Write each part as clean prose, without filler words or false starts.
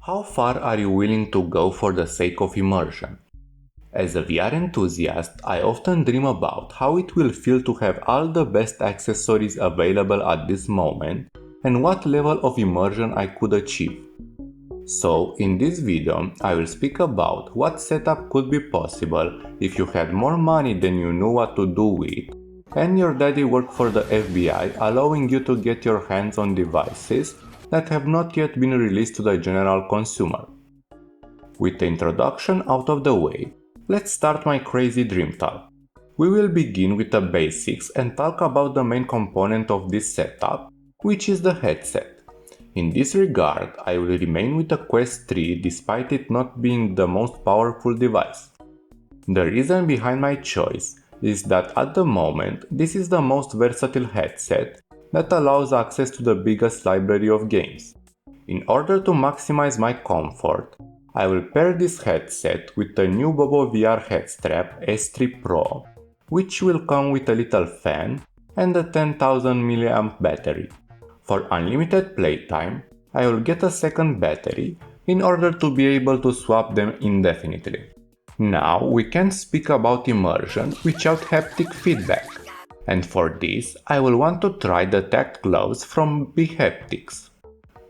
How far are you willing to go for the sake of immersion? As a VR enthusiast, I often dream about how it will feel to have all the best accessories available at this moment and what level of immersion I could achieve. So, in this video, I will speak about what setup could be possible if you had more money than you knew what to do with, and your daddy worked for the FBI, allowing you to get your hands on devices that have not yet been released to the general consumer. With the introduction out of the way, let's start my crazy dream talk. We will begin with the basics and talk about the main component of this setup, which is the headset. In this regard, I will remain with the Quest 3 despite it not being the most powerful device. The reason behind my choice is that at the moment, this is the most versatile headset that allows access to the biggest library of games. In order to maximize my comfort, I will pair this headset with the new Bobo VR Headstrap S3 Pro, which will come with a little fan and a 10,000 mAh battery. For unlimited playtime, I will get a second battery in order to be able to swap them indefinitely. Now we can speak about immersion without haptic feedback, and for this I will want to try the tacked gloves from Haptics.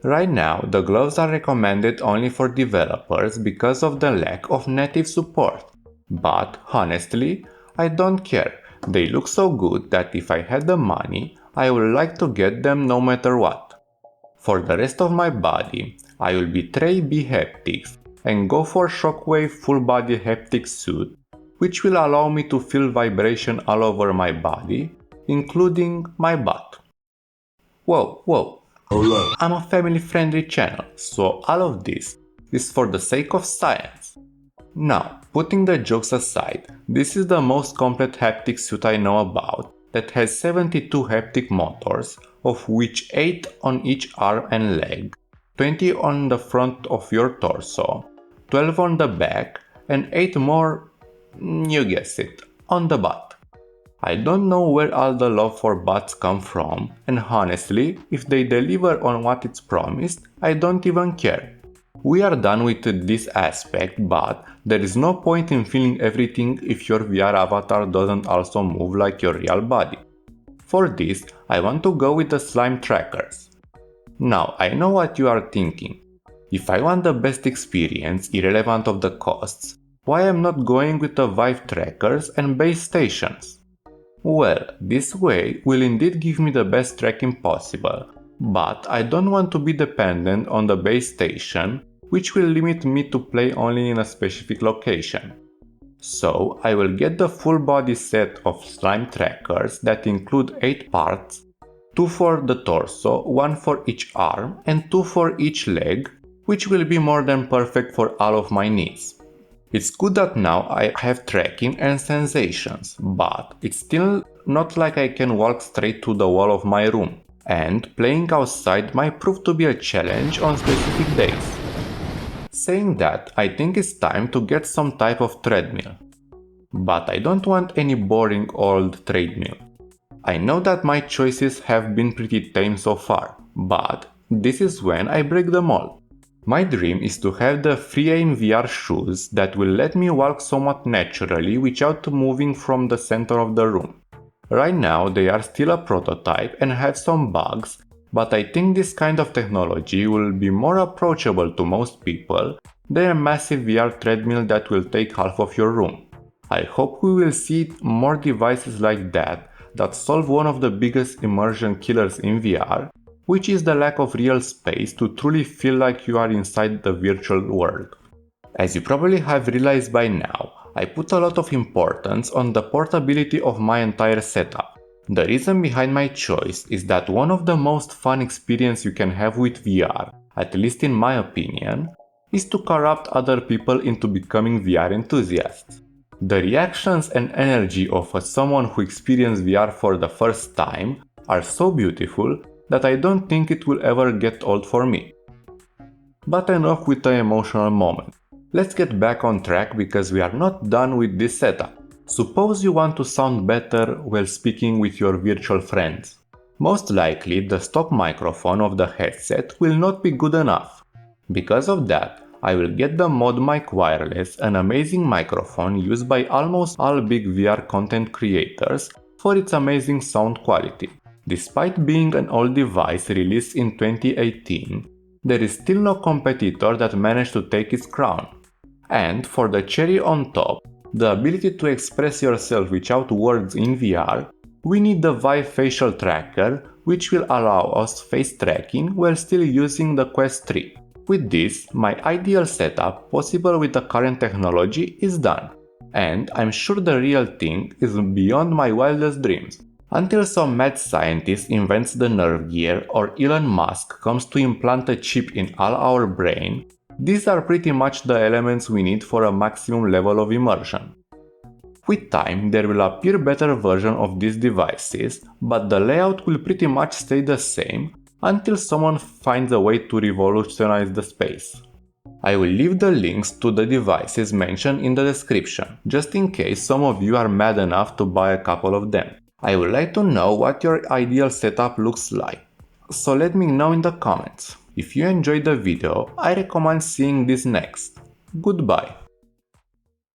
Right now the gloves are recommended only for developers because of the lack of native support, but honestly, I don't care. They look so good that if I had the money, I would like to get them no matter what. For the rest of my body, I will betray Haptics and go for Shockwave full body haptic suit, which will allow me to feel vibration all over my body, including my butt. Whoa. I'm a family-friendly channel, so all of this is for the sake of science. Now, putting the jokes aside, this is the most complete haptic suit I know about that has 72 haptic motors, of which 8 on each arm and leg, 20 on the front of your torso, 12 on the back, and 8 more, you guessed it, on the butt. I don't know where all the love for butts come from, and honestly, if they deliver on what it's promised, I don't even care. We are done with this aspect, but there is no point in feeling everything if your VR avatar doesn't also move like your real body. For this, I want to go with the slime trackers. Now, I know what you are thinking. If I want the best experience, irrelevant of the costs, why am not going with the VIVE trackers and base stations? Well, this way will indeed give me the best tracking possible, but I don't want to be dependent on the base station, which will limit me to play only in a specific location. So I will get the full body set of slime trackers that include 8 parts, 2 for the torso, 1 for each arm and 2 for each leg, which will be more than perfect for all of my needs. It's good that now I have tracking and sensations, but it's still not like I can walk straight to the wall of my room, and playing outside might prove to be a challenge on specific days. Saying that, I think it's time to get some type of treadmill. But I don't want any boring old treadmill. I know that my choices have been pretty tame so far, but this is when I break the mold. My dream is to have the free aim VR shoes that will let me walk somewhat naturally without moving from the center of the room. Right now they are still a prototype and have some bugs, but I think this kind of technology will be more approachable to most people than a massive VR treadmill that will take half of your room. I hope we will see more devices like that solve one of the biggest immersion killers in VR, which is the lack of real space to truly feel like you are inside the virtual world. As you probably have realized by now, I put a lot of importance on the portability of my entire setup. The reason behind my choice is that one of the most fun experiences you can have with VR, at least in my opinion, is to corrupt other people into becoming VR enthusiasts. The reactions and energy of someone who experienced VR for the first time are so beautiful that I don't think it will ever get old for me. But enough with the emotional moment. Let's get back on track because we are not done with this setup. Suppose you want to sound better while speaking with your virtual friends. Most likely the stock microphone of the headset will not be good enough. Because of that, I will get the Mod Mic Wireless, an amazing microphone used by almost all big VR content creators for its amazing sound quality. Despite being an old device released in 2018, there is still no competitor that managed to take its crown. And for the cherry on top, the ability to express yourself without words in VR, we need the VIVE facial tracker, which will allow us face tracking while still using the Quest 3. With this, my ideal setup, possible with the current technology, is done. And I'm sure the real thing is beyond my wildest dreams. Until some mad scientist invents the nerve gear or Elon Musk comes to implant a chip in all our brain, these are pretty much the elements we need for a maximum level of immersion. With time, there will appear better versions of these devices, but the layout will pretty much stay the same until someone finds a way to revolutionize the space. I will leave the links to the devices mentioned in the description, just in case some of you are mad enough to buy a couple of them. I would like to know what your ideal setup looks like, so let me know in the comments. If you enjoyed the video, I recommend seeing this next. Goodbye.